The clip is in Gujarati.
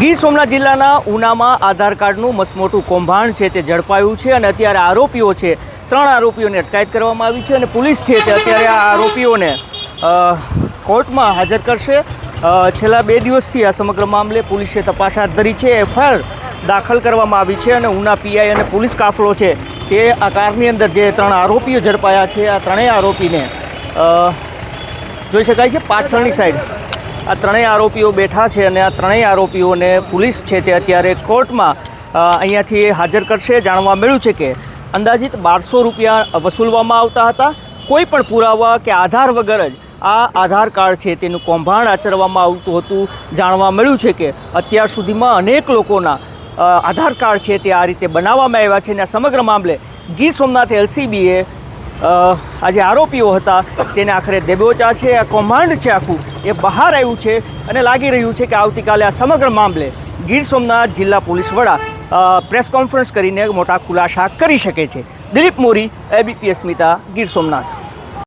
ગીર સોમનાથ જિલ્લાના ઉનામાં આધાર કાર્ડનું મસમોટું કૌભાંડ છે તે ઝડપાયું છે અને અત્યારે આરોપીઓ છે 3 આરોપીઓને અટકાયત કરવામાં આવી છે અને પોલીસ છે તે અત્યારે આ આરોપીઓને કોર્ટમાં હાજર કરશે। છેલ્લા 2 દિવસથી આ સમગ્ર મામલે પોલીસે તપાસ હાથ ધરી છે। એફઆઈઆર દાખલ કરવામાં આવી છે અને ઉના પીઆઈ અને પોલીસ કાફલો છે તે આ કારની અંદર જે 3 આરોપીઓ ઝડપાયા છે આ ત્રણેય આરોપીને જોઈ શકાય છે પાછળની સાઈડ આ ત્રણેય આરોપીઓ બેઠા છે અને આ ત્રણેય આરોપીઓને પોલીસ છે તે અત્યારે કોર્ટમાં અહીંયાથી હાજર કરશે। જાણવા મળ્યું છે કે અંદાજિત 1200 રૂપિયા વસૂલવામાં આવતા હતા। કોઈ પણ પુરાવા કે આધાર વગર જ આ આધાર કાર્ડ છે તેનું કૌભાંડ આચરવામાં આવતું હતું। જાણવા મળ્યું છે કે અત્યાર સુધીમાં અનેક લોકોના આધાર કાર્ડ છે તે આ રીતે બનાવવામાં આવ્યા છે અને આ સમગ્ર મામલે ગીર સોમનાથ એલસીબીએ આ જે આરોપીઓ હતા તેને આખરે દેબોચા છે। આ કૌભાંડ છે આખું એ બહાર આવ્યું છે અને લાગી રહ્યું છે કે આવતીકાલે આ સમગ્ર મામલે ગીર સોમનાથ જિલ્લા પોલીસ વડા પ્રેસ કોન્ફરન્સ કરીને મોટા ખુલાસા કરી શકે છે। દિલીપ મોરી, એબીપી અસ્મિતા, ગીર સોમનાથ।